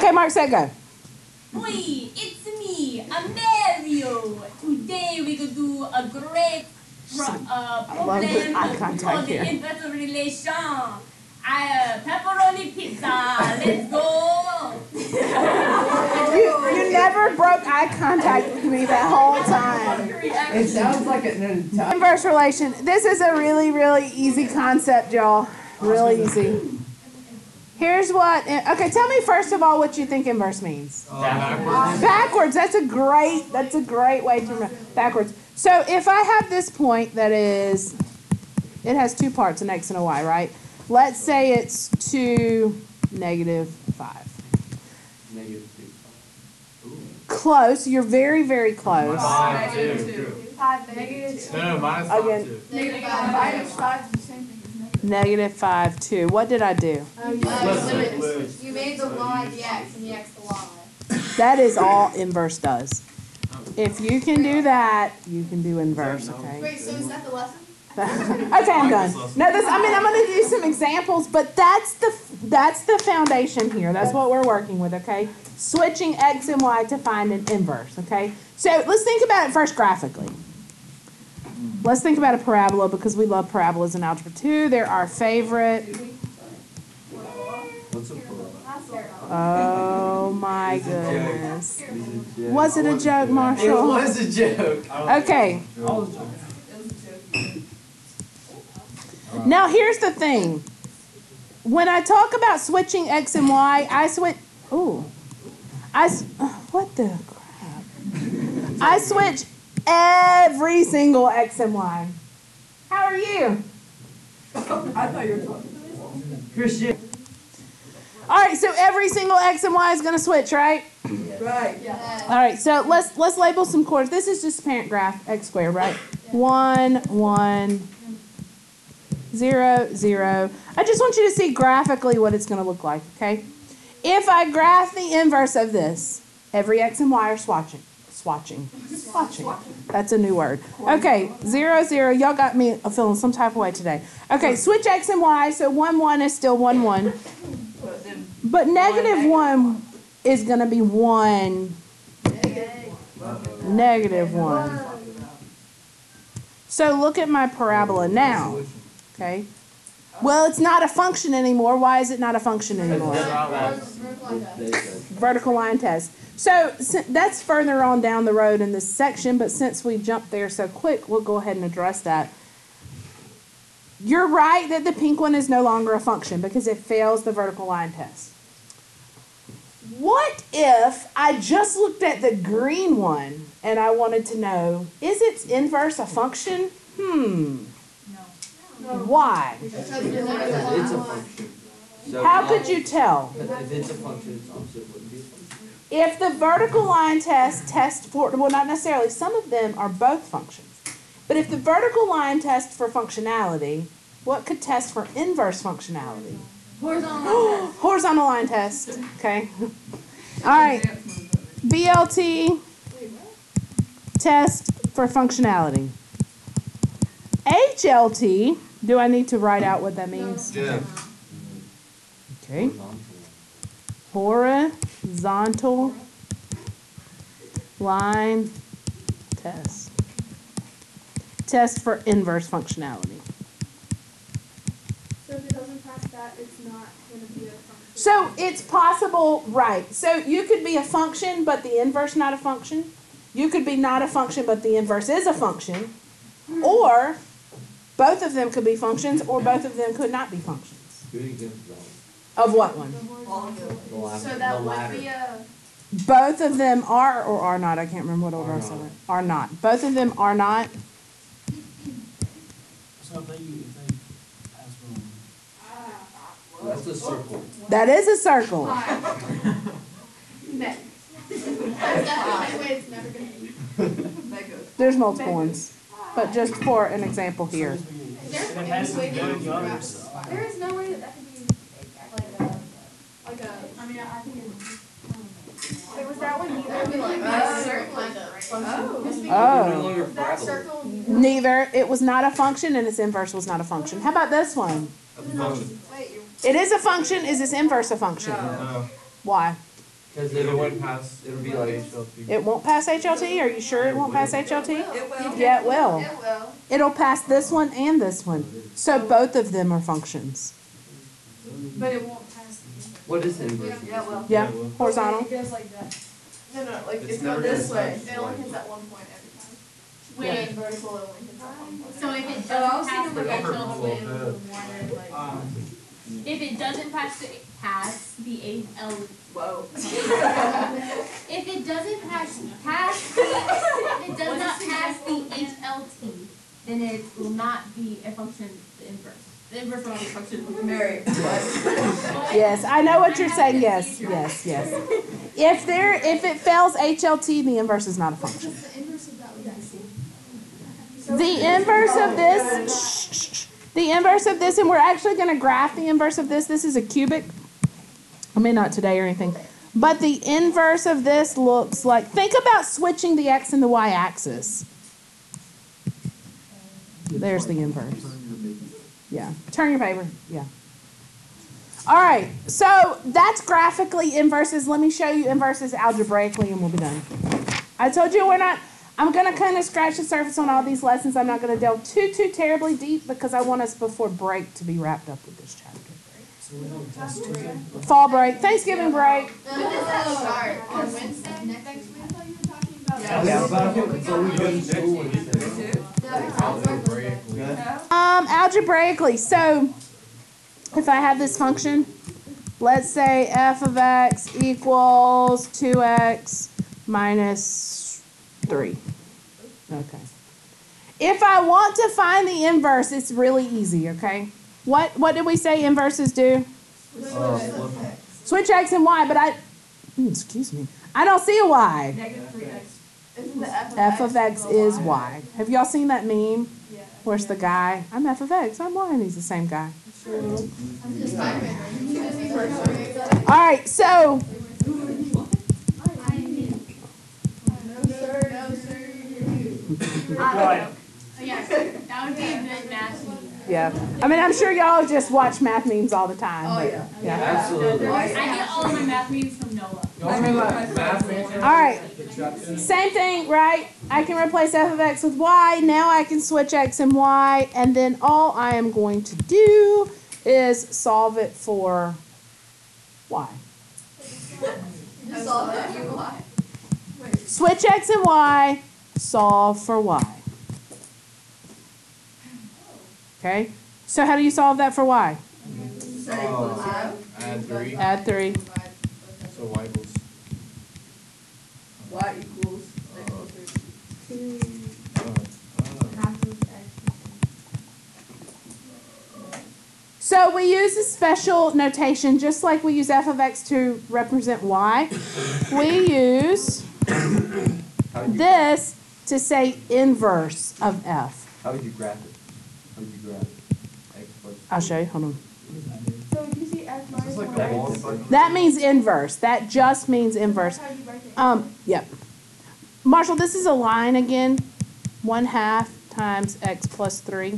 Okay, Mark, say go. Oi, it's me, Mario. Today we could do a great problem called the inverse relation. Pepperoni pizza. Let's go. You never broke eye contact with me that whole time. It sounds like an Inverse relation. This is a really, really easy concept, y'all. Really easy. Here's what. Okay, tell me first of all what you think inverse means. Backwards. That's a great way to remember. Backwards. So if I have this point that is, it has two parts, an x and a y, right? Let's say it's 2, -5. Close. You're very, very close. -5, -2. No, -5, -2. -5 is the same thing as -5, 2. What did I do? you made the y the x and the x the y. That is all inverse does. If you can do that, you can do inverse, okay? Wait, so is that the lesson? Okay, I'm done. No, I'm going to do some examples, but that's the foundation here. That's what we're working with, okay? Switching x and y to find an inverse, okay? So let's think about it first graphically. Let's think about a parabola because we love parabolas in Algebra 2. They're our favorite. Oh my goodness. Was it a joke, Marshall? It was a joke. Okay. Now here's the thing. When I talk about switching x and y, I switch. Ooh. What the crap? I switch every single x and y. How are you? I thought you were talking to me. Christian. All right, so every single x and y is going to switch, right? Right. Yeah. All right, so let's label some chords. This is just parent graph, x squared, right? 1, 1, 0, 0. I just want you to see graphically what it's going to look like, okay? If I graph the inverse of this, every x and y are swatching. That's a new word. Okay, 0, 0. Y'all got me feeling some type of way today. Okay, switch x and y, so 1, 1 is still 1, 1. But -1 is going to be 1. -1. So look at my parabola now. Okay. Well, it's not a function anymore. Why is it not a function anymore? Vertical line test. So that's further on down the road in this section, but since we jumped there so quick, we'll go ahead and address that. You're right that the pink one is no longer a function because it fails the vertical line test. What if I just looked at the green one and I wanted to know, is its inverse a function? Why? It's a function. So how could you tell? If it's a function, its opposite wouldn't be a function. If the vertical line tests for, well, not necessarily, some of them are both functions. But if the vertical line tests for functionality, what could test for inverse functionality? Horizontal line test. Okay. All right. BLT test for functionality. HLT, do I need to write out what that means? Yeah. Okay. Horizontal line test. Test for inverse functionality. So if it doesn't pass that, it's not going to be a function. So it's possible, right. So you could be a function, but the inverse not a function. You could be not a function, but the inverse is a function. Or both of them could be functions, or both of them could not be functions. Of what one? So that would be a... Both of them are or are not. I can't remember what order I said it. Are not. Both of them are not. So if they pass one. That's a circle. That is a circle. Next. That's definitely the way it's never going to be. There's multiple ones. But just for an example here. There's And it has to way go to the to others. There is no way that could be like a. I mean, I think it's. There was that one neither. It would be like a circle. Oh. That circle. Neither. It was not a function and its inverse was not a function. How about this one? Wait, It is a function. Is its inverse a function? No. Why? Because It wouldn't pass. it'll be like, It won't pass HLT? Are you sure it won't pass HLT? It will. Yeah, it will. It will. It'll pass this one and this one. So both of them are functions. But it won't pass. what is inverse? Yeah, it will. Yeah, horizontal. It goes like that. No, like It's it's never not this gonna way. touch It only one. hits at one point every time. Wait, And vertical, it only hits at one point. so if it Oh, I was doesn't pass thinking the like HLT, Um, if it doesn't pass the HL, Whoa. if it doesn't if it does not pass the HLT, then it will not be a function, the inverse. The inverse will not be a function. Mary. Yes, I know what you're saying. Yes, yes, yes. If it fails HLT, the inverse is not a function. The inverse of that would be C. The inverse of this, the inverse of this, and we're actually going to graph the inverse of this. This is a cubic. I mean, not today or anything. But the inverse of this looks like, think about switching the x and the y axis. There's the inverse. Yeah, turn your paper, yeah. All right, so that's graphically inverses. Let me show you inverses algebraically and we'll be done. I told you I'm going to kind of scratch the surface on all these lessons. I'm not going to delve too terribly deep because I want us before break to be wrapped up with this chapter. so we don't test today. Fall break, Thanksgiving break. When does that start? On Wednesday? Next week? I thought you were talking about. Yeah. So we go to school when you said. Algebraically, so if I have this function, let's say f of x equals 2x minus 3. Okay. If I want to find the inverse, it's really easy, okay? What did we say inverses do? Switch x and y, but excuse me. I don't see a y. Negative 3x. Isn't the F of x is y. Have y'all seen that meme? Yeah. Where's the guy? I'm f of x, I'm y, and he's the same guy. All right, so Yeah, that would be a good math meeting. yeah. I mean, I'm sure y'all just watch math memes all the time. Oh, but, yeah. Absolutely. I get all of my math meetings from Noah. All right, same thing, right? I can replace f of x with y. Now I can switch x and y, and then all I am going to do is solve it for y. Switch x and y, solve for y. Okay, so how do you solve that for y? Add 3. Add 3. So y equals. Y equals So we use a special notation, just like we use f of x to represent y. We use this to say inverse of f. How would you graph it? How would you graph it? X plus. I'll show you, hold on. So if you see F minus like 1x, That means inverse. That just means inverse. how do you write it? Yep. Marshall, this is a line again. 1/2 times x plus 3.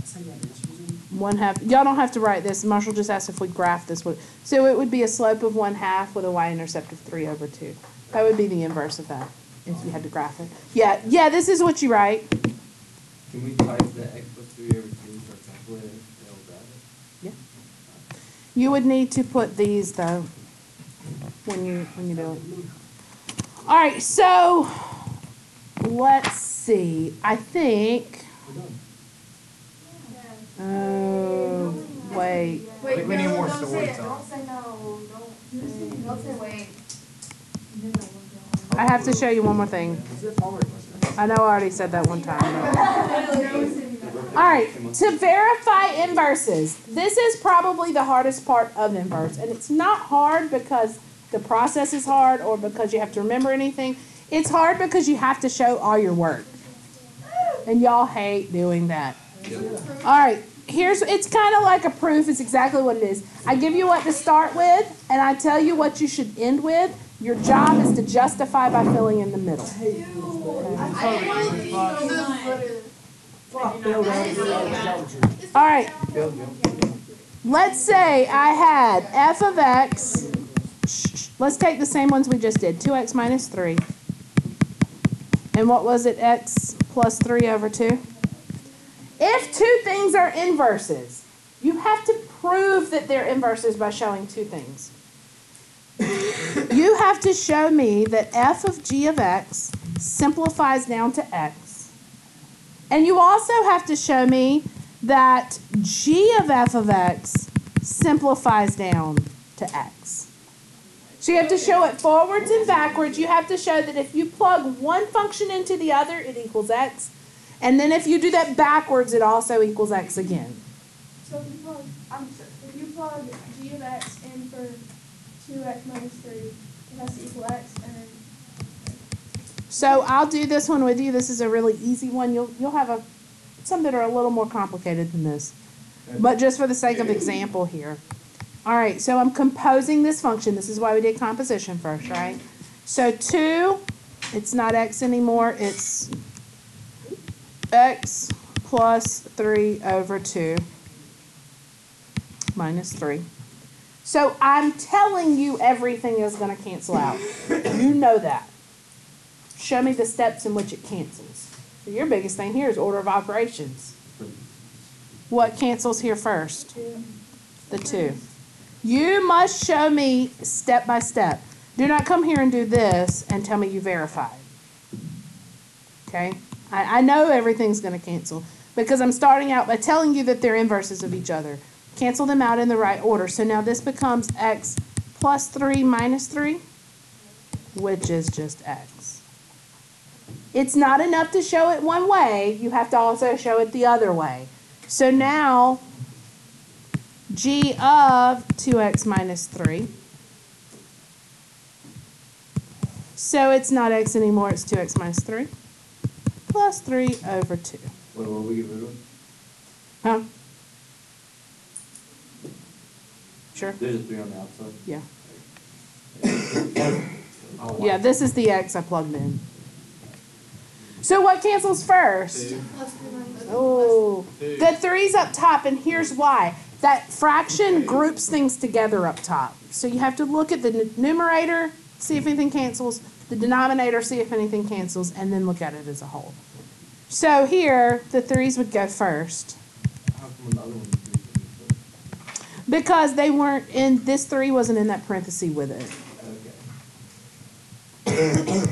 Say that it's using. 1/2. Y'all don't have to write this. Marshall just asked if we graph this. So it would be a slope of 1/2 with a y-intercept of 3/2. That would be the inverse of that if you had to graph it. Yeah, this is what you write. Can we type the x plus 3/2 for a calculator and it'll graph it? Yeah. You would need to put these though when you do it. All right, so let's see. I think. Oh, wait. I think we need more don't say story it. time. Don't say no. Don't say wait. I have to show you one more thing. I know I already said that one time. All right, to verify inverses, this is probably the hardest part of inverse. And it's not hard because the process is hard or because you have to remember anything. It's hard because you have to show all your work. And y'all hate doing that. All right, it's kind of like a proof. It's exactly what it is. I give you what to start with, and I tell you what you should end with. Your job is to justify by filling in the middle. All right. Let's say I had f of x Let's take the same ones we just did. 2x minus 3. And what was it? X plus 3 over 2. If two things are inverses, you have to prove that they're inverses by showing two things. You have to show me that f of g of x simplifies down to x. And you also have to show me that g of f of x simplifies down to x. So you have to show it forwards and backwards. You have to show that if you plug one function into the other, it equals x. And then if you do that backwards, it also equals x again. So if you plug g of x in for 2x minus 3, it has to equal x, and then... So I'll do this one with you. This is a really easy one. You'll have some that are a little more complicated than this. But just for the sake of example here. All right, so I'm composing this function. This is why we did composition first, right? So 2, it's not x anymore. It's x plus 3 over 2 minus 3. So I'm telling you everything is going to cancel out. You know that. Show me the steps in which it cancels. So your biggest thing here is order of operations. What cancels here first? 2. The 2. You must show me step by step. Do not come here and do this and tell me you verified. Okay? I know everything's going to cancel because I'm starting out by telling you that they're inverses of each other. Cancel them out in the right order. So now this becomes x plus 3 minus 3, which is just x. It's not enough to show it one way. You have to also show it the other way. So now g of 2x minus 3. So it's not x anymore, it's 2x minus 3 plus 3 over 2. Wait, what will we get rid of? Huh? Sure. There's a 3 on the outside. Yeah. Oh, Yeah, this is the x I plugged in. So what cancels first? 2. Oh, the 3's up top, and here's why. That fraction groups things together up top. So you have to look at the numerator, see if anything cancels, the denominator, see if anything cancels, and then look at it as a whole. So here, the 3's would go first. How come the other one is 3? Because they weren't in, this 3 wasn't in that parenthesis with it. Okay.